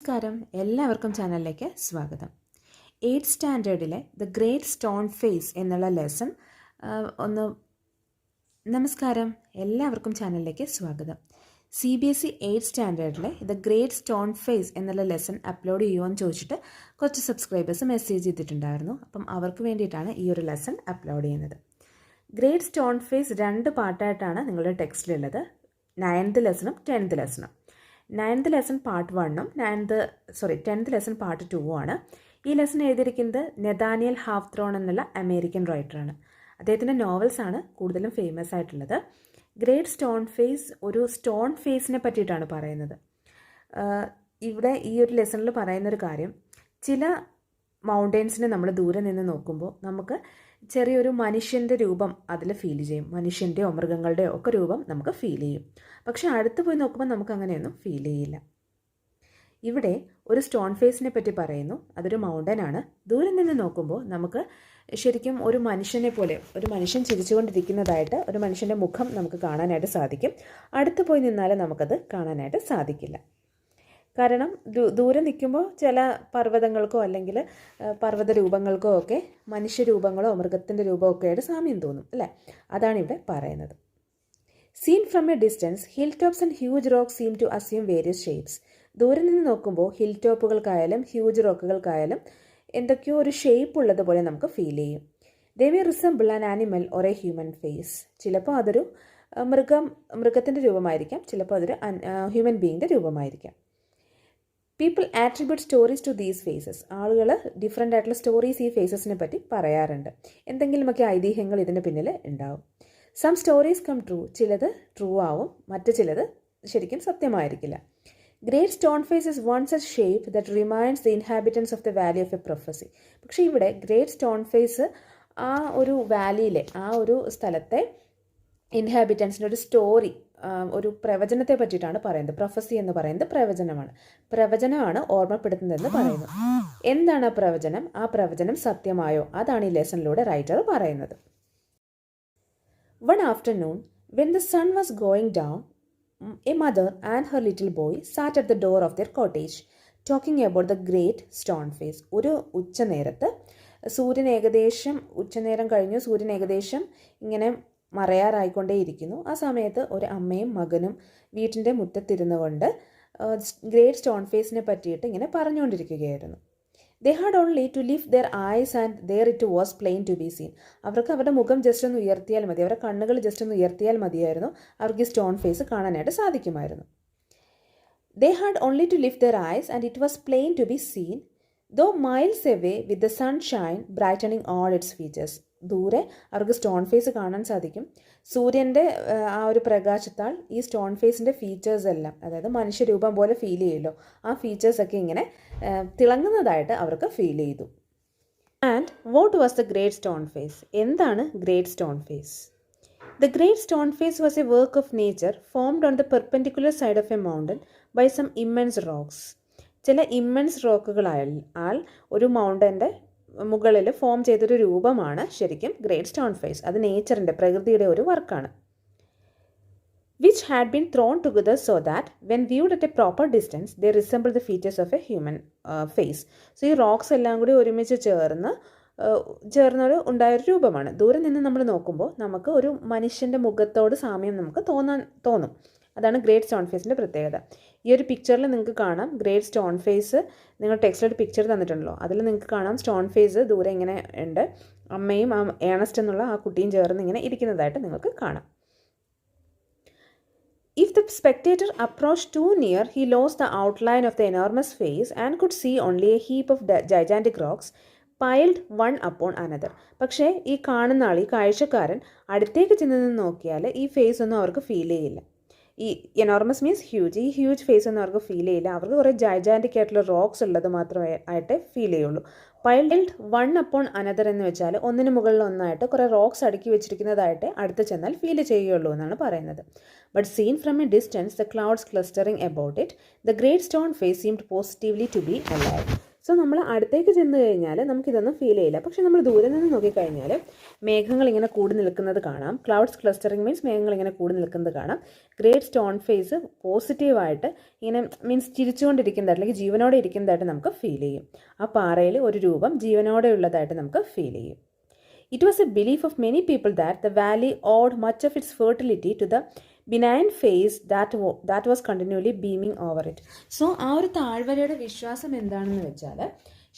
നമസ്കാരം, എല്ലാവർക്കും ചാനലിലേക്ക് സ്വാഗതം. 8th സ്റ്റാൻഡേർഡിലെ ദ ഗ്രേറ്റ് സ്റ്റോൺ ഫേസ് എന്നുള്ള ലെസൺ നമസ്കാരം, എല്ലാവർക്കും ചാനലിലേക്ക് സ്വാഗതം. CBSE 8th സ്റ്റാൻഡേർഡിലെ ദ ഗ്രേറ്റ് സ്റ്റോൺ ഫേസ് എന്നുള്ള ലെസൺ അപ്ലോഡ് ചെയ്യുമെന്ന് ചോദിച്ചിട്ട് കുറച്ച് സബ്സ്ക്രൈബേഴ്സ് മെസ്സേജ് ചെയ്തിട്ടുണ്ടായിരുന്നു. അപ്പം അവർക്ക് വേണ്ടിയിട്ടാണ് ഈ ഒരു ലെസൺ അപ്ലോഡ് ചെയ്യുന്നത്. ഗ്രേറ്റ് സ്റ്റോൺ ഫേസ് 2 പാർട്ടായിട്ടാണ് നിങ്ങളുടെ ടെക്സ്റ്റിലുള്ളത്. 9th ലെസണും 10th ലെസണും. 9th ലെസൺ പാർട്ട് 1ഉം 10th ലെസൺ പാർട്ട് 2ഉം ആണ്. ഈ ലെസൺ എഴുതിയിരിക്കുന്നത് നെഥാനിയൽ ഹാവ്ത്രോൺ എന്നുള്ള അമേരിക്കൻ റൈറ്ററാണ്. അദ്ദേഹത്തിൻ്റെ നോവൽസാണ് കൂടുതലും ഫേമസ് ആയിട്ടുള്ളത്. ഗ്രേറ്റ് സ്റ്റോൺ ഫേസ് ഒരു സ്റ്റോൺ ഫേസിനെ പറ്റിയിട്ടാണ് പറയുന്നത്. ഇവിടെ ഈ ഒരു ലെസണിൽ പറയുന്നൊരു കാര്യം, ചില മൗണ്ടെയ്ൻസിനെ നമ്മൾ ദൂരെ നിന്ന് നോക്കുമ്പോൾ നമുക്ക് ചെറിയൊരു മനുഷ്യൻ്റെ രൂപം അതിൽ ഫീൽ ചെയ്യും. മനുഷ്യൻ്റെയോ മൃഗങ്ങളുടെയോ ഒക്കെ രൂപം നമുക്ക് ഫീൽ ചെയ്യും. പക്ഷെ അടുത്ത് പോയി നോക്കുമ്പോൾ നമുക്ക് അങ്ങനെയൊന്നും ഫീൽ ചെയ്യില്ല. ഇവിടെ ഒരു സ്റ്റോൺ ഫേസിനെ പറ്റി പറയുന്നു. അതൊരു മൗണ്ടനാണ്. ദൂരെ നിന്ന് നോക്കുമ്പോൾ നമുക്ക് ശരിക്കും ഒരു മനുഷ്യനെ പോലെ, ഒരു മനുഷ്യൻ ചിരിച്ചുകൊണ്ടിരിക്കുന്നതായിട്ട് ഒരു മനുഷ്യൻ്റെ മുഖം നമുക്ക് കാണാനായിട്ട് സാധിക്കും. അടുത്ത് പോയി നിന്നാൽ നമുക്കത് കാണാനായിട്ട് സാധിക്കില്ല. കാരണം ദൂരെ നിൽക്കുമ്പോൾ ചില പർവ്വതങ്ങൾക്കോ അല്ലെങ്കിൽ പർവ്വത രൂപങ്ങൾക്കോ ഒക്കെ മനുഷ്യരൂപങ്ങളോ മൃഗത്തിൻ്റെ രൂപമോ ഒക്കെ ആയിട്ട് സാമ്യം തോന്നും, അല്ലേ? അതാണ് ഇവിടെ പറയുന്നത്. Seen from a distance hill tops and huge rocks seem to assume various shapes. ദൂരെ നിന്ന് നോക്കുമ്പോൾ ഹിൽ ടോപ്പുകൾക്കായാലും ഹ്യൂജ് റോക്കുകൾക്കായാലും എന്തൊക്കെയോ ഒരു ഷേപ്പ് ഉള്ളതുപോലെ നമുക്ക് ഫീൽ ചെയ്യും. They may resemble an animal or a human face. ചിലപ്പോൾ അതൊരു മൃഗത്തിൻ്റെ രൂപമായിരിക്കാം, ചിലപ്പോൾ അതൊരു ഹ്യൂമൻ ബീയിങ്ങിൻ്റെ രൂപമായിരിക്കാം. People attribute stories to these faces. ആളുകൾ ഡിഫറെൻ്റ് ആയിട്ടുള്ള സ്റ്റോറീസ് ഈ ഫേസസിനെ പറ്റി പറയാറുണ്ട്. എന്തെങ്കിലുമൊക്കെ ഐതിഹ്യങ്ങൾ ഇതിന് പിന്നിൽ ഉണ്ടാവും. Some stories come true. ചിലത് ട്രൂ ആവും, മറ്റു ചിലത് ശരിക്കും സത്യമായിരിക്കില്ല. Great stone face is one such shape that reminds the inhabitants of the valley of a prophecy. പക്ഷേ ഇവിടെ ഗ്രേറ്റ് സ്റ്റോൺ ഫേസ് ആ ഒരു വാലിയിലെ, ആ ഒരു സ്ഥലത്തെ ഇൻഹാബിറ്റൻസിൻ്റെ ഒരു സ്റ്റോറി, ഒരു പ്രവചനത്തെ പറ്റിയിട്ടാണ് പറയുന്നത്. പ്രൊഫസി എന്ന് പറയുന്നത് പ്രവചനമാണ് ഓർമ്മപ്പെടുത്തുന്നതെന്ന് പറയുന്നു. എന്താണ് ആ പ്രവചനം? ആ പ്രവചനം സത്യമായോ? അതാണ് ഈ ലെസണിലൂടെ റൈറ്റർ പറയുന്നത്. One afternoon, when the sun was going down, a mother and her little boy sat at the door of their cottage, talking about the great stone face. ഒരു ഉച്ചനേരത്ത് ഉച്ചനേരം കഴിഞ്ഞു, സൂര്യൻ ഏകദേശം ഇങ്ങനെ മറയാറായിക്കൊണ്ടേയിരിക്കുന്നു. ആ സമയത്ത് ഒരു അമ്മയും മകനും വീട്ടിൻ്റെ മുറ്റത്തിരുന്നു കൊണ്ട് ഗ്രേറ്റ് സ്റ്റോൺ ഫേസിനെ പറ്റിയിട്ട് ഇങ്ങനെ പറഞ്ഞുകൊണ്ടിരിക്കുകയായിരുന്നു. They had only to lift their eyes and there it was plain to be seen. അവർക്ക് അവരുടെ മുഖം ജസ്റ്റ് ഒന്ന് ഉയർത്തിയാൽ മതി, അവരുടെ കണ്ണുകൾ ജസ്റ്റ് ഒന്ന് ഉയർത്തിയാൽ മതിയായിരുന്നു, അവർക്ക് ഈ സ്റ്റോൺ ഫേസ് കാണാനായിട്ട് സാധിക്കുമായിരുന്നു. They had only to lift their eyes and it was plain to be seen, though miles away with the sunshine brightening all its features. ദൂരെ അവർക്ക് സ്റ്റോൺ ഫേസ് കാണാൻ സാധിക്കും. സൂര്യൻ്റെ ആ ഒരു പ്രകാശത്താൽ ഈ സ്റ്റോൺ ഫേസിൻ്റെ ഫീച്ചേഴ്സ് എല്ലാം, അതായത് മനുഷ്യരൂപം പോലെ ഫീൽ ചെയ്യുമല്ലോ, ആ ഫീച്ചേഴ്സൊക്കെ ഇങ്ങനെ തിളങ്ങുന്നതായിട്ട് അവർക്ക് ഫീൽ ചെയ്തു. And what was the great stone face? എന്താണ് great stone face? The great stone face was a work of nature formed on the perpendicular side of a mountain by some immense rocks. ചില immense റോക്കുകളാൽ ഒരു മൗണ്ടൻ്റെ മുകളിൽ form ചെയ്തൊരു രൂപമാണ് ശരിക്കും great stone face. അത് നേച്ചറിൻ്റെ, പ്രകൃതിയുടെ ഒരു വർക്കാണ്. Which had been thrown together so that when viewed at a proper distance they resemble the features of a human face. So ഈ റോക്സ് എല്ലാം കൂടി ഒരുമിച്ച് ചേർന്നൊരു ഉണ്ടായൊരു രൂപമാണ്. ദൂരെ നിന്ന് നമ്മൾ നോക്കുമ്പോൾ നമുക്ക് ഒരു മനുഷ്യൻ്റെ മുഖത്തോട് സാമ്യം നമുക്ക് തോന്നും. അതാണ് ഗ്രേറ്റ് സ്റ്റോൺ ഫേസിൻ്റെ പ്രത്യേകത. ഈ ഒരു പിക്ചറിൽ നിങ്ങൾക്ക് കാണാം ഗ്രേറ്റ് സ്റ്റോൺ ഫേസ്. നിങ്ങൾ ടെക്സ്റ്റിലൊരു പിക്ചർ തന്നിട്ടുണ്ടല്ലോ, അതിൽ നിങ്ങൾക്ക് കാണാം സ്റ്റോൺ ഫേസ് ദൂരെ ഇങ്ങനെ ഉണ്ട്. അമ്മയും ആ ഏണസ്റ്റ് എന്നുള്ള ആ കുട്ടിയും ചേർന്ന് ഇങ്ങനെ ഇരിക്കുന്നതായിട്ട് നിങ്ങൾക്ക് കാണാം. If the spectator approached too near, he lost the outline of the enormous face and could see only a heap of gigantic rocks piled one upon another. പക്ഷേ ഈ കാണുന്ന ആൾ, ഈ കാഴ്ചക്കാരൻ അടുത്തേക്ക് ചെന്ന് നിന്ന് നോക്കിയാൽ ഈ ഫേസ് ഒന്നും അവർക്ക് ഫീൽ ചെയ്യില്ല. ഈ എനോർമസ് മീൻസ് ഹ്യൂജ്. ഈ ഹ്യൂജ് ഫേസ് ഒന്നും അവർക്ക് ഫീൽ ചെയ്യില്ല. അവർക്ക് കുറേ ജൈജാൻറ്റിക് ആയിട്ടുള്ള റോക്സ് ഉള്ളത് മാത്രമേ ആയിട്ട് ഫീൽ ചെയ്യുള്ളൂ. പൈൽഡ് വൺ അപ്പോൺ അനദർ എന്ന് വെച്ചാൽ ഒന്നിന് മുകളിൽ ഒന്നായിട്ട് കുറേ റോക്സ് അടുക്കി വെച്ചിരിക്കുന്നതായിട്ട് അടുത്ത് ചെന്നാൽ ഫീൽ ചെയ്യുള്ളൂ എന്നാണ് പറയുന്നത്. But seen from a distance the clouds clustering about it the great stone face seemed positively to be alive. So നമ്മൾ അടുത്തേക്ക് ചെന്ന് കഴിഞ്ഞാൽ നമുക്കിതൊന്നും ഫീൽ ചെയ്യില്ല. പക്ഷേ നമ്മൾ ദൂരെ നിന്ന് നോക്കിക്കഴിഞ്ഞാൽ മേഘങ്ങൾ ഇങ്ങനെ കൂടി നിൽക്കുന്നത് കാണാം. ക്ലൗഡ്സ് ക്ലസ്റ്ററിങ് മീൻസ് മേഘങ്ങൾ ഇങ്ങനെ കൂടി നിൽക്കുന്നത് കാണാം. ഗ്രേറ്റ് സ്റ്റോൺ ഫേസ് പോസിറ്റീവായിട്ട് ഇങ്ങനെ മീൻസ് ചിരിച്ചുകൊണ്ടിരിക്കുന്നതായിട്ട് അല്ലെങ്കിൽ ജീവനോടെ ഇരിക്കുന്നതായിട്ട് നമുക്ക് ഫീൽ ചെയ്യും. ആ പാറയിൽ ഒരു രൂപം ജീവനോടെ ഉള്ളതായിട്ട് നമുക്ക് ഫീൽ ചെയ്യും. It was a belief of many people that the valley owed much of its fertility to the benign face that was continually beaming over it. So ആ ഒരു താഴ്വരയുടെ വിശ്വാസം എന്താണെന്ന് വെച്ചാൽ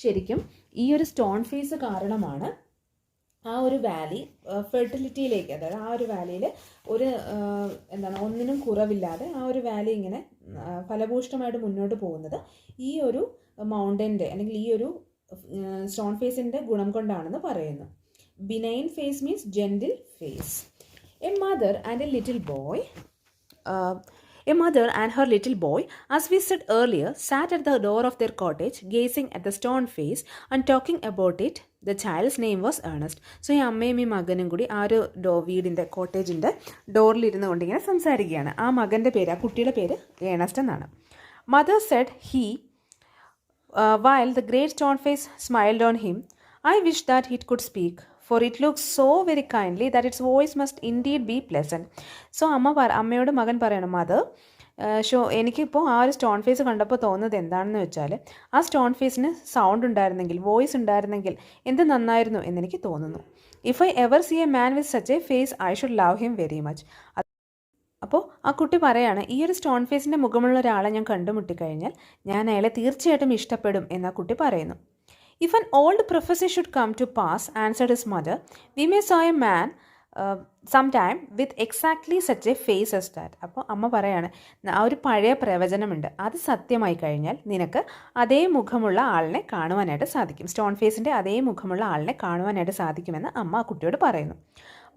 ശരിക്കും ഈ ഒരു സ്റ്റോൺ ഫേസ് കാരണമാണ് ആ ഒരു വാലി ഫെർട്ടിലിറ്റിയിലേക്ക്, അതായത് ആ ഒരു വാലിയിൽ ഒരു ഒന്നിനും കുറവില്ലാതെ ആ ഒരു വാലി ഇങ്ങനെ ഫലഭൂഷ്ടമായിട്ട് മുന്നോട്ട് പോകുന്നത് ഈ ഒരു മൗണ്ടൻ്റെ അല്ലെങ്കിൽ ഈ ഒരു സ്റ്റോൺ ഫേസിൻ്റെ ഗുണം കൊണ്ടാണെന്ന് പറയുന്നു. Benign face means gentle face. A mother and her little boy, as we said earlier, sat at the door of their cottage, gazing at the stone face and talking about it. The child's name was Ernest. So ഈ അമ്മയും ഈ മകനും കൂടി ആ ഒരു വീടിൻ്റെ കോട്ടേജിൻ്റെ ഡോറിലിരുന്ന് കൊണ്ടിങ്ങനെ സംസാരിക്കുകയാണ്. ആ മകൻ്റെ പേര്, ആ കുട്ടിയുടെ പേര് ഏണസ്റ്റ് എന്നാണ്. Mother said while the great stone face smiled on him, I wish that it could speak, for it looks so very kindly that its voice must indeed be pleasant. So അമ്മയോട് മകൻ പറയണം, mother എനിക്കിപ്പോൾ ആ ഒരു stone face കണ്ടപ്പോൾ തോന്നുന്നത് എന്താണെന്ന് വെച്ചാൽ ആ സ്റ്റോൺ ഫേസിന് സൗണ്ട് ഉണ്ടായിരുന്നെങ്കിൽ, വോയിസ് ഉണ്ടായിരുന്നെങ്കിൽ എന്ത് നന്നായിരുന്നു എന്നെനിക്ക് തോന്നുന്നു. If I ever see a man with such a face I should love him very much. അപ്പോൾ ആ കുട്ടി പറയാണ്, ഈ ഒരു സ്റ്റോൺ ഫേസിൻ്റെ മുഖമുള്ള ഒരാളെ ഞാൻ കണ്ടുമുട്ടിക്കഴിഞ്ഞാൽ ഞാൻ അയാളെ തീർച്ചയായിട്ടും ഇഷ്ടപ്പെടും എന്ന് ആ കുട്ടി പറയുന്നു. If an old prophecy should come to pass, answered his mother, we may saw a man sometime with exactly such a face as that. അപ്പോൾ അമ്മ പറയാണ്, ആ ഒരു പഴയ പ്രവചനമുണ്ട്, അത് സത്യമായി കഴിഞ്ഞാൽ നിനക്ക് അതേ മുഖമുള്ള ആളിനെ കാണുവാനായിട്ട് സാധിക്കും, സ്റ്റോൺ ഫേസിൻ്റെ അതേ മുഖമുള്ള ആളിനെ കാണുവാനായിട്ട് സാധിക്കുമെന്ന് അമ്മ ആ കുട്ടിയോട് പറയുന്നു.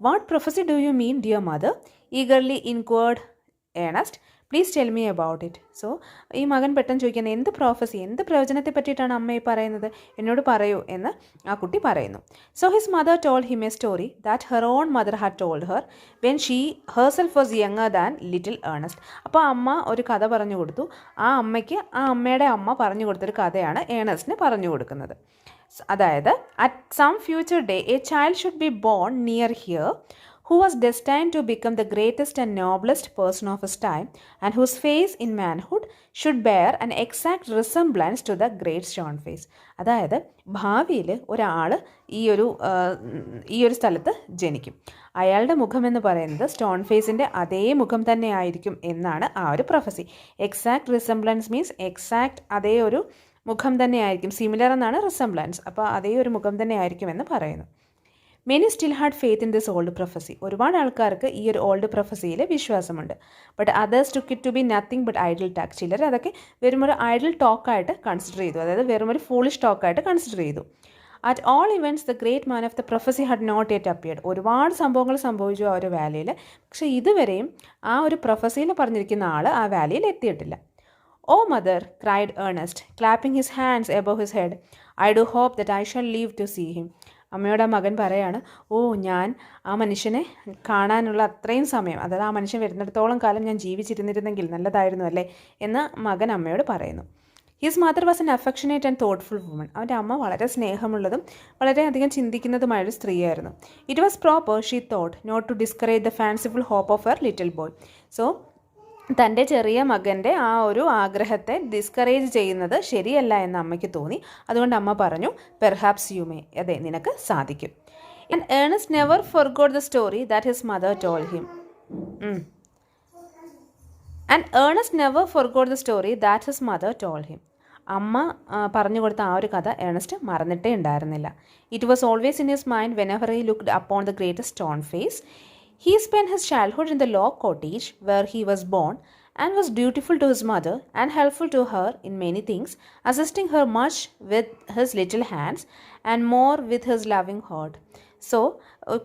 What prophecy do you mean, dear mother? Eagerly inquired Ernest. Please tell me about it. So ഈ മകൻ പെട്ടെന്ന് ചോദിക്കുന്നത്, എന്ത് പ്രോഫസി, എന്ത് പ്രവചനത്തെ പറ്റിയിട്ടാണ് അമ്മ ഈ പറയുന്നത്, എന്നോട് പറയൂ എന്ന് ആ കുട്ടി പറയുന്നു. So his mother told him a story that her own mother had told her when she herself was younger than little Ernest. അപ്പോൾ അമ്മ ഒരു കഥ പറഞ്ഞു കൊടുത്തു. ആ അമ്മയ്ക്ക് ആ അമ്മയുടെ അമ്മ പറഞ്ഞു കൊടുത്തൊരു കഥയാണ് ഏണസ്റ്റിന് പറഞ്ഞു കൊടുക്കുന്നത്. അതായത് at some future day a child should be born near here who was destined to become the greatest and noblest person of his time, and whose face in manhood should bear an exact resemblance to the great stone face. അതായത് ഭാവിയിൽ ഒരാൾ ഈ ഒരു സ്ഥലത്ത് ജനിക്കും. അയാളുടെ മുഖമെന്ന് പറയുന്നത് stone ഫേസിൻ്റെ അതേ മുഖം തന്നെ ആയിരിക്കും എന്നാണ് ആ ഒരു prophecy. Exact resemblance means exact അതേ ഒരു മുഖം തന്നെ ആയിരിക്കും. സിമിലർ എന്നാണ് റിസംബ്ലൻസ്. അപ്പോൾ അതേ ഒരു മുഖം തന്നെ ആയിരിക്കും എന്ന് പറയുന്നു. Many still had faith in this old prophecy. ഒരുപാട് ആൾക്കാർക്ക് ഈ ഒരു ഓൾഡ് പ്രൊഫസിയിൽ വിശ്വാസമുണ്ട്. But others took it to be nothing but idle talk. ചിലർ അതൊക്കെ വെറും ഒരു ഐഡിൽ ടോക്കായിട്ട് കൺസിഡർ ചെയ്തു, അതായത് വെറും ഒരു ഫൂളിഷ് ടോക്കായിട്ട് കൺസിഡർ ചെയ്തു. At all events the great man of the prophecy had not yet appeared. ഒരുപാട് സംഭവങ്ങൾ സംഭവിച്ചു ആ ഒരു വാലിയിൽ, പക്ഷേ ഇതുവരെയും ആ ഒരു പ്രൊഫസിയിൽ പറഞ്ഞിരിക്കുന്ന ആൾ ആ വാലിയിൽ എത്തിയിട്ടില്ല. Oh mother, cried Ernest, clapping his hands above his head, I do hope that I shall live to see him. അമ്മയുടെ മകൻ പറയാണ്, ഞാൻ ആ മനുഷ്യനെ കാണാനുള്ള അത്രയും സമയം, അതായത് ആ മനുഷ്യൻ വരുന്നിടത്തോളം കാലം ഞാൻ ജീവിച്ചിരുന്നിരുന്നെങ്കിൽ നല്ലതായിരുന്നു അല്ലേ എന്ന് മകൻ അമ്മയോട് പറയുന്നു. His mother was an affectionate and thoughtful woman. അവൻ്റെ അമ്മ വളരെ സ്നേഹമുള്ളതും വളരെയധികം ചിന്തിക്കുന്നതുമായൊരു സ്ത്രീയായിരുന്നു. It was proper, she thought, not to discourage the fanciful hope of her little boy. So തൻ്റെ ചെറിയ മകൻ്റെ ആ ഒരു ആഗ്രഹത്തെ ഡിസ്കറേജ് ചെയ്യുന്നത് ശരിയല്ല എന്ന് അമ്മയ്ക്ക് തോന്നി. അതുകൊണ്ട് അമ്മ പറഞ്ഞു, പെർഹാപ്സ് യു മേ, അതെ നിനക്ക് സാധിക്കും. And Ernest never forgot the story that his mother told him. അമ്മ പറഞ്ഞു കൊടുത്ത ആ ഒരു കഥ ഏർണസ്റ്റ് മറന്നിട്ടേ ഉണ്ടായിരുന്നില്ല. It was always in his mind whenever he looked upon the greatest stone face. He spent his childhood in the log cottage where he was born and was dutiful to his mother and helpful to her in many things, assisting her much with his little hands and more with his loving heart. So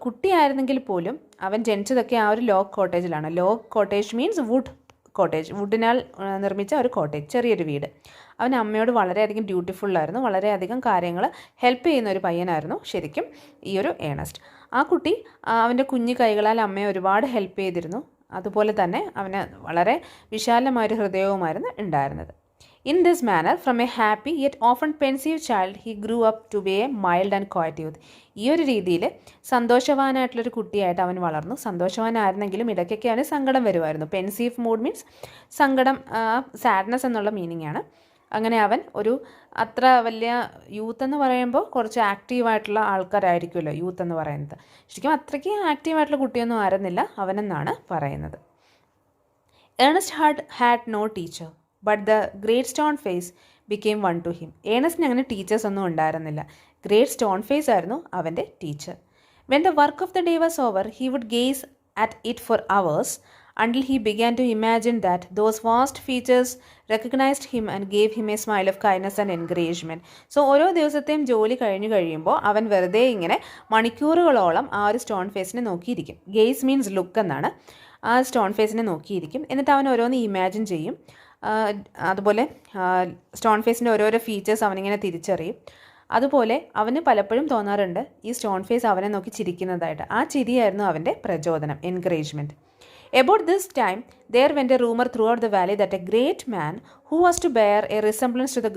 കുട്ടിയായിരുന്നെങ്കിൽ പോലും അവൻ ജനിച്ചതൊക്കെ ആ ഒരു log കോട്ടേജിലാണ്. Log cottage means wood cottage, വുഡിനാൽ നിർമ്മിച്ച ഒരു കോട്ടേജ്, ചെറിയൊരു വീട്. അവൻ അമ്മയോട് വളരെയധികം ഡ്യൂട്ടിഫുള്ളായിരുന്നു, വളരെയധികം കാര്യങ്ങൾ ഹെൽപ്പ് ചെയ്യുന്ന ഒരു പയ്യനായിരുന്നു ശരിക്കും ഈ ഒരു ഏണസ്റ്റ്. ആ കുട്ടി അവൻ്റെ കുഞ്ഞു കൈകളാൽ അമ്മയെ ഒരുപാട് ഹെൽപ്പ് ചെയ്തിരുന്നു. അതുപോലെ തന്നെ അവന് വളരെ വിശാലമായൊരു ഹൃദയവുമായിരുന്നു ഉണ്ടായിരുന്നത്. In this manner, from a happy yet often pensive child, he grew up to be a mild and quiet youth. ഈ ഒരു രീതിയിൽ സന്തോഷവാനായിട്ടുള്ളൊരു കുട്ടിയായിട്ട് അവൻ വളർന്നു. സന്തോഷവാനായിരുന്നെങ്കിലും ഇടയ്ക്കൊക്കെ അവന് സങ്കടം വരുമായിരുന്നു. പെൻസീവ് മൂഡ് മീൻസ് സങ്കടം, സാഡ്നെസ് എന്നുള്ള മീനിങ് ആണ്. അങ്ങനെ അവൻ ഒരു അത്ര വലിയ യൂത്ത് എന്ന് പറയുമ്പോൾ കുറച്ച് ആക്റ്റീവായിട്ടുള്ള ആൾക്കാരായിരിക്കുമല്ലോ യൂത്ത് എന്ന് പറയുന്നത്. ശരിക്കും അത്രയ്ക്ക് ആക്റ്റീവായിട്ടുള്ള കുട്ടിയൊന്നും ആയിരുന്നില്ല അവനെന്നാണ് പറയുന്നത്. Ernest had no teacher but the great stone face became one to him. ഏണസ്റ്റിന് അങ്ങനെ ടീച്ചേഴ്സ് ഒന്നും ഉണ്ടായിരുന്നില്ല. ഗ്രേറ്റ് സ്റ്റോൺ ഫേസ് ആയിരുന്നു അവൻ്റെ teacher. When the work of the day was over he would gaze at it for hours until he began to imagine that those vast features recognized him and gave him a smile of kindness and encouragement. So ഓരോ ദിവസത്തെയും ജോലി കഴിയുമ്പോൾ അവൻ വെറുതെ ഇങ്ങനെ മണിക്കൂറുകളോളം ആ ഒരു സ്റ്റോൺ ഫേസിനെ നോക്കിയിരിക്കും. ഗെയ്സ് മീൻസ് ലുക്ക് എന്നാണ്. ആ സ്റ്റോൺ ഫേസിനെ നോക്കിയിരിക്കും. എന്നിട്ട് അവൻ ഓരോന്ന് ഇമാജിൻ ചെയ്യും. അതുപോലെ സ്റ്റോൺ ഫേസിൻ്റെ ഓരോരോ ഫീച്ചേഴ്സ് അവനിങ്ങനെ തിരിച്ചറിയും. അതുപോലെ അവന് പലപ്പോഴും തോന്നാറുണ്ട് ഈ സ്റ്റോൺ ഫേസ് അവനെ നോക്കി ചിരിക്കുന്നതായിട്ട്. ആ ചിരിയായിരുന്നു അവൻ്റെ പ്രചോദനം, encouragement. About this time, there went a rumor throughout the valley that a great man who was to bear a resemblance to the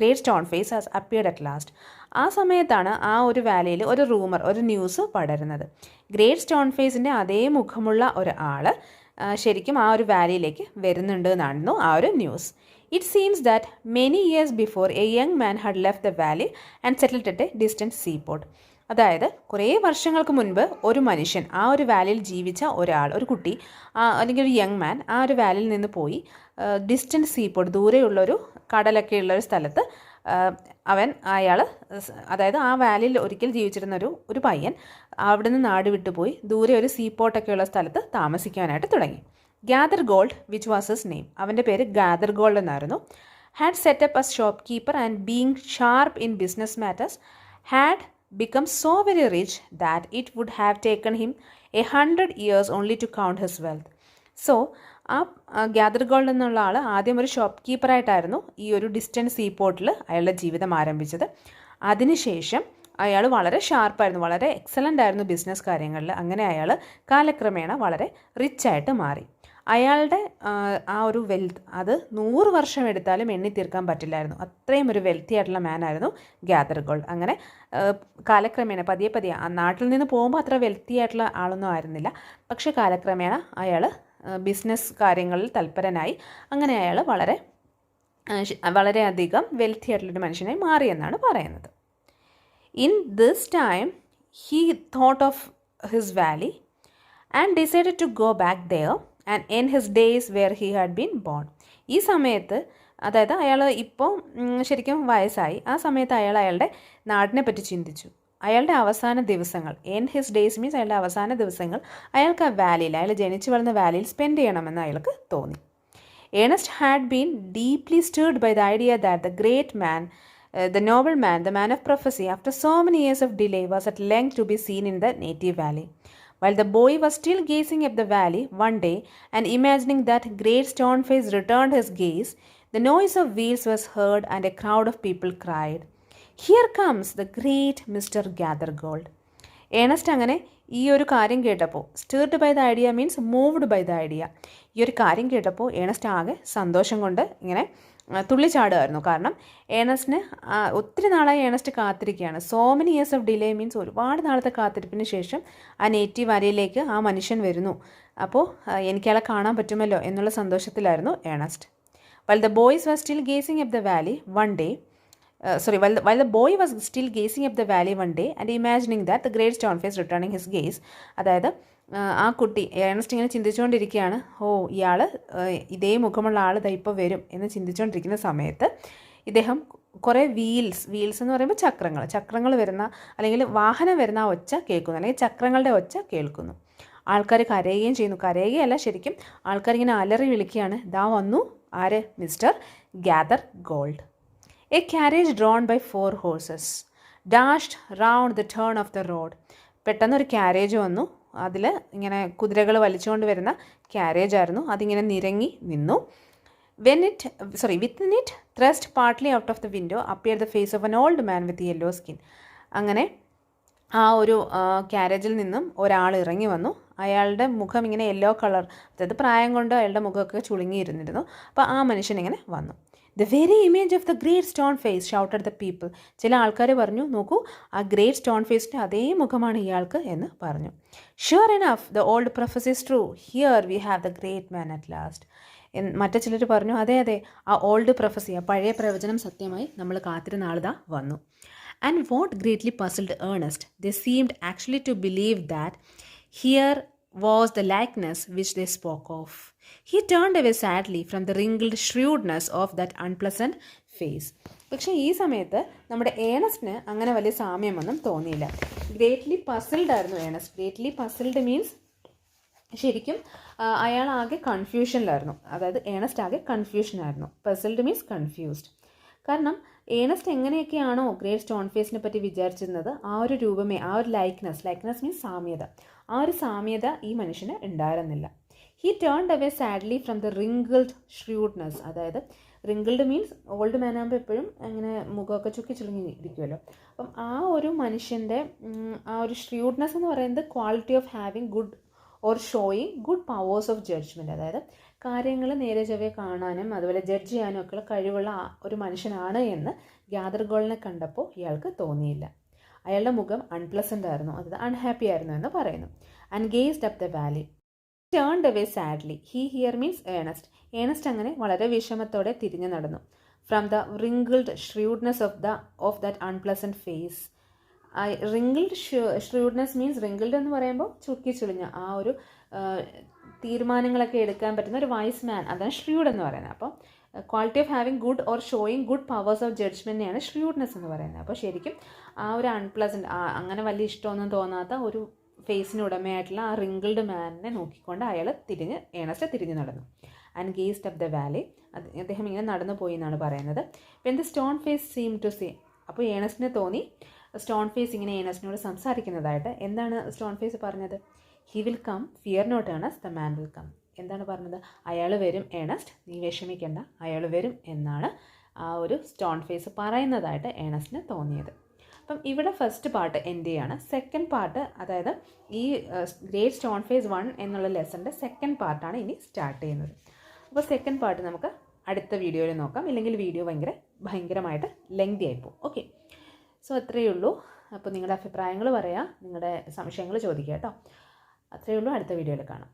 great stone face has appeared at last. ആ സമയത്താണ് ആ ഒരു വാലിയിൽ ഒരു റൂമർ, ഒരു news പടരുന്നത്. Great stone ഫേസിൻ്റെ അതേ മുഖമുള്ള ഒരു ആൾ ശരിക്കും ആ ഒരു വാലിയിലേക്ക് വരുന്നുണ്ട് എന്നായിരുന്നു ആ ഒരു news. It seems that many years before, a young man had left the valley and settled at a distant seaport. അതായത് കുറേ വർഷങ്ങൾക്ക് മുൻപ് ഒരു മനുഷ്യൻ ആ ഒരു വാലിയിൽ ജീവിച്ച ഒരാൾ, ഒരു കുട്ടി അല്ലെങ്കിൽ ഒരു യങ് മാൻ ആ ഒരു വാലിയിൽ നിന്ന് പോയി ഡിസ്റ്റൻറ്റ് സീപോർട്ട്, ദൂരെയുള്ളൊരു കടലൊക്കെയുള്ളൊരു സ്ഥലത്ത് അയാൾ, അതായത് ആ വാലിയിൽ ഒരിക്കൽ ജീവിച്ചിരുന്ന ഒരു പയ്യൻ അവിടെ നിന്ന് നാട് വിട്ടുപോയി ദൂരെ ഒരു സീപോർട്ടൊക്കെയുള്ള സ്ഥലത്ത് താമസിക്കാനായിട്ട് തുടങ്ങി. Gather gold which was his name, അവൻ്റെ പേര് ഗ്യാദർ ഗോൾഡ് എന്നായിരുന്നു. Had set up S shop keeper and being sharp in business matters had become so very rich that it would have taken him 100 years only to count his wealth. So ആ gather gold എന്നുള്ള ആൾ ആദ്യം ഒരു shop കീപ്പറായിട്ടായിരുന്നു ഈ ഒരു distant സീപോർട്ടിൽ അയാളുടെ ജീവിതം ആരംഭിച്ചത്. അതിനുശേഷം അയാൾ വളരെ ഷാർപ്പായിരുന്നു, വളരെ എക്സലൻ്റ് ആയിരുന്നു ബിസിനസ് കാര്യങ്ങളിൽ. അങ്ങനെ അയാൾ കാലക്രമേണ വളരെ റിച്ചായിട്ട് മാറി. അയാളുടെ ആ ഒരു വെൽത്ത് അത് 100 വർഷം എടുത്താലും എണ്ണി തീർക്കാൻ പറ്റില്ലായിരുന്നു. അത്രയും ഒരു വെൽത്തി ആയിട്ടുള്ള മാൻ ആയിരുന്നു ഗ്യാദർ ഗോൾഡ്. അങ്ങനെ കാലക്രമേണ പതിയെ ആ നാട്ടിൽ നിന്ന് പോകുമ്പോൾ അത്ര വെൽത്തി ആയിട്ടുള്ള ആളൊന്നും ആയിരുന്നില്ല. പക്ഷേ കാലക്രമേണ അയാൾ ബിസിനസ് കാര്യങ്ങളിൽ തൽപരനായി. അങ്ങനെ അയാൾ വളരെയധികം വെൽത്തി ആയിട്ടുള്ളൊരു മനുഷ്യനായി മാറിയെന്നാണ് പറയുന്നത്. In this time he thought of his valley and decided to go back there and end his days where he had been born. ഈ സമയത്ത്, അതായത് അയാൾ ഇപ്പോൾ ശരിക്കും വയസ്സായി, ആ സമയത്ത് അയാളുടെ നാടിനെ പറ്റി ചിന്തിച്ചു. അയാളുടെ അവസാന ദിവസങ്ങൾ, എൻ ഹിസ് ഡേയ്സ് മീൻസ് അയാളുടെ അവസാന ദിവസങ്ങൾ അയാൾക്ക് ആ വാലിയിൽ, അയാൾ ജനിച്ചു വളർന്ന വാലിയിൽ സ്പെൻഡ് ചെയ്യണമെന്ന് അയാൾക്ക് തോന്നി. Ernest had been deeply stirred by the idea that the great man, the noble man, the man of prophecy, after so many years of delay, was at length to be seen in the native valley. While the boy was still gazing up the valley one day and imagining that great stone face returned his gaze, the noise of wheels was heard and a crowd of people cried, "Here comes the great Mr. Gathergold." Ernest അങ്ങനെ ഈ ഒരു കാര്യം കേട്ടപ്പോൾ, stirred by the idea means moved by the idea, ഈ ഒരു കാര്യം കേട്ടപ്പോൾ Ernest ആകെ സന്തോഷം കൊണ്ട് ഇങ്ങനെ തുള്ളിച്ചാടുമായിരുന്നു. കാരണം ഏണസ്റ്റിന് ഒത്തിരി നാളായി ഏണസ്റ്റ് കാത്തിരിക്കുകയാണ്. So many years of delay means ഒരുപാട് നാളത്തെ കാത്തിരിപ്പിന് ശേഷം ആ നേറ്റീവ് വാലിയിലേക്ക് ആ മനുഷ്യൻ വരുന്നു. അപ്പോൾ എനിക്കയാളെ കാണാൻ പറ്റുമല്ലോ എന്നുള്ള സന്തോഷത്തിലായിരുന്നു Ernest. While the boy was still gazing up the valley one day and imagining that the great stone face returning his gaze, അതായത് ആ കുട്ടി ഏണസ്റ്റ് ഇങ്ങനെ ചിന്തിച്ചുകൊണ്ടിരിക്കുകയാണ്, ഇയാൾ ഇതേ മുഖമുള്ള ആൾ ഇപ്പോൾ വരും എന്ന് ചിന്തിച്ചുകൊണ്ടിരിക്കുന്ന സമയത്ത് ഇദ്ദേഹം കുറേ വീൽസ് എന്ന് പറയുമ്പോൾ ചക്രങ്ങൾ വരുന്ന, അല്ലെങ്കിൽ വാഹനം വരുന്ന ആ ഒച്ച കേൾക്കുന്നു, അല്ലെങ്കിൽ ചക്രങ്ങളുടെ ഒച്ച കേൾക്കുന്നു. ആൾക്കാർ കരയുകയും ചെയ്യുന്നു. കരയുകയല്ല, ശരിക്കും ആൾക്കാരിങ്ങനെ അലറി വിളിക്കുകയാണ്, ദാ വന്നു ആര്? Mister gather gold. A carriage drawn by 4 horses dashed round the turn of the road. പെട്ടെന്നൊരു ക്യാരേജ് വന്നു. അതിൽ ഇങ്ങനെ കുതിരകൾ വലിച്ചുകൊണ്ട് വരുന്ന ക്യാരേജ് ആയിരുന്നു. അതിങ്ങനെ നിരങ്ങി നിന്നു. Within it, thrust partly out of the window, appeared the face of an old man with yellow skin. അങ്ങനെ ആ ഒരു ക്യാരേജിൽ നിന്നും ഒരാൾ ഇറങ്ങി വന്നു. അയാളുടെ മുഖം ഇങ്ങനെ യെല്ലോ കളർ, അതായത് പ്രായം കൊണ്ട് അയാളുടെ മുഖമൊക്കെ ചുളുങ്ങിയിരുന്നിരുന്നു. അപ്പോൾ ആ മനുഷ്യൻ ഇങ്ങനെ വന്നു. The very image of the great stone face shouted the people. ചില ആൾക്കാർ പറഞ്ഞു, നോക്കൂ ആ ഗ്രേറ്റ് സ്റ്റോൺ ഫേസിൻ്റെ അതേ മുഖമാണ് ഇയാൾക്ക് എന്ന് പറഞ്ഞു. Sure enough the old prophecy is true, here we have the great man at last. മറ്റു ചിലർ പറഞ്ഞു, അതെ അതെ, ആ ഓൾഡ് പ്രൊഫസി, ആ പഴയ പ്രവചനം സത്യമായി, നമ്മൾ കാത്തിരുന്ന ആളിതാ വന്നു. And what greatly puzzled Ernest, they seemed actually to believe that here was the likeness which they spoke of. He turned away sadly from the wrinkled shrewdness of that unpleasant face. പക്ഷേ ഈ സമയത്ത് നമ്മുടെ ഏണസ്റ്റിന് അങ്ങനെ വലിയ സാമ്യമൊന്നും തോന്നിയില്ല. Greatly puzzled ആയിരുന്നു Ernest. Greatly puzzled means ശരിക്കും അയാൾ ആകെ കൺഫ്യൂഷനിലായിരുന്നു. അതായത് ഏണസ്റ്റ് ആകെ കൺഫ്യൂഷനായിരുന്നു. Puzzled means confused. കാരണം ഏണസ്റ്റ് എങ്ങനെയൊക്കെയാണോ ഗ്രേറ്റ് സ്റ്റോൺ ഫേസിനെ പറ്റി വിചാരിച്ചിരുന്നത്, ആ ഒരു രൂപമേ, ആ ഒരു ലൈക്നെസ് മീൻസ് സാമ്യത, ആ ഒരു സാമ്യത ഈ മനുഷ്യന് ഉണ്ടായിരുന്നില്ല. He turned away sadly from the wrinkled shrewdness. അതായത് റിങ്കിൾഡ് മീൻസ് ഓൾഡ് മാൻ ആകുമ്പോൾ എപ്പോഴും അങ്ങനെ മുഖമൊക്കെ ചുക്കി ചുളുങ്ങി ഇരിക്കുമല്ലോ. അപ്പം ആ ഒരു മനുഷ്യൻ്റെ ആ ഒരു ഷ്രൂഡ്നെസ് എന്ന് പറയുന്നത് quality of having good or showing good powers of judgment. അതായത് കാര്യങ്ങൾ നേരെ ചൊവ്വേ കാണാനും അതുപോലെ ജഡ്ജ് ചെയ്യാനും ഒക്കെയുള്ള കഴിവുള്ള ഒരു മനുഷ്യനാണ് എന്ന് ഗ്യാദർഗോളിനെ കണ്ടപ്പോൾ ഇയാൾക്ക് തോന്നിയില്ല. അയാളുടെ മുഖം അൺപ്ലസൻ്റ് ആയിരുന്നു, അതായത് അൺഹാപ്പി ആയിരുന്നു എന്ന് പറയുന്നു. And gazed up the valley, turned away sadly. He here means Ernest. Ernest അങ്ങനെ വളരെ വിഷമത്തോടെ തിരിഞ്ഞു നടന്നു. From the wrinkled shrewdness of that unpleasant face. Wrinkled shrewdness means, wrinkled എന്ന് പറയുമ്പോൾ ചുക്കി ചുളിഞ്ഞ ആ ഒരു തീരുമാനങ്ങളൊക്കെ എടുക്കാൻ പറ്റുന്ന ഒരു വൈസ് മാൻ, അതാണ് ഷ്രൂഡ് എന്ന് പറയുന്നത്. അപ്പം quality of having good or showing good powers of ജഡ്ജ്മെൻറ്റിനെയാണ് ഷ്രൂഡ്നെസ് എന്ന് പറയുന്നത്. അപ്പോൾ ശരിക്കും ആ ഒരു അൺപ്ലസൻറ്റ്, അങ്ങനെ വലിയ ഇഷ്ടമൊന്നും തോന്നാത്ത ഒരു ഫേസിന് ഉടമയായിട്ടുള്ള ആ റിങ്കിൾഡ് മാനിനെ നോക്കിക്കൊണ്ട് അയാൾ ഏണസ്റ്റ് തിരിഞ്ഞു നടന്നു. And gazed up the valley. അദ്ദേഹം ഇങ്ങനെ നടന്നു പോയി എന്നാണ് പറയുന്നത്. When the stone face seem to say. അപ്പോൾ ഏണസ്റ്റിന് തോന്നി സ്റ്റോൺ ഫേസ് ഇങ്ങനെ ഏണസ്റ്റിനോട് സംസാരിക്കുന്നതായിട്ട്. എന്താണ് സ്റ്റോൺ ഫേസ് പറഞ്ഞത്? He will come, fear not Ernest, the man will come. എന്താണ് പറഞ്ഞത്? അയാൾ വരും ഏണസ്റ്റ്, നീ വിഷമിക്കേണ്ട, അയാൾ വരും എന്നാണ് ആ ഒരു സ്റ്റോൺ ഫേസ് പറയുന്നതായിട്ട് ഏണസ്റ്റിന് തോന്നിയത്. അപ്പം ഇവിടെ ഫസ്റ്റ് പാർട്ട് എൻഡ് ചെയ്യാണ്. സെക്കൻഡ് പാർട്ട്, അതായത് ഈ ഗ്രേറ്റ് സ്റ്റോൺ ഫേസ് 1 എന്നുള്ള ലെസൻ്റെ സെക്കൻഡ് പാർട്ടാണ് ഇനി സ്റ്റാർട്ട് ചെയ്യുന്നത്. അപ്പോൾ സെക്കൻഡ് പാർട്ട് നമുക്ക് അടുത്ത വീഡിയോയിൽ നോക്കാം, ഇല്ലെങ്കിൽ വീഡിയോ ഭയങ്കരമായിട്ട് ലെങ്തി ആയിപ്പോവും. ഓക്കെ, സോ അത്രയേ ഉള്ളൂ. അപ്പോൾ നിങ്ങളുടെ അഭിപ്രായങ്ങൾ പറയാം, നിങ്ങളുടെ സംശയങ്ങൾ ചോദിക്കുക കേട്ടോ. അത്രയേ ഉള്ളൂ. അടുത്ത വീഡിയോയിൽ കാണാം.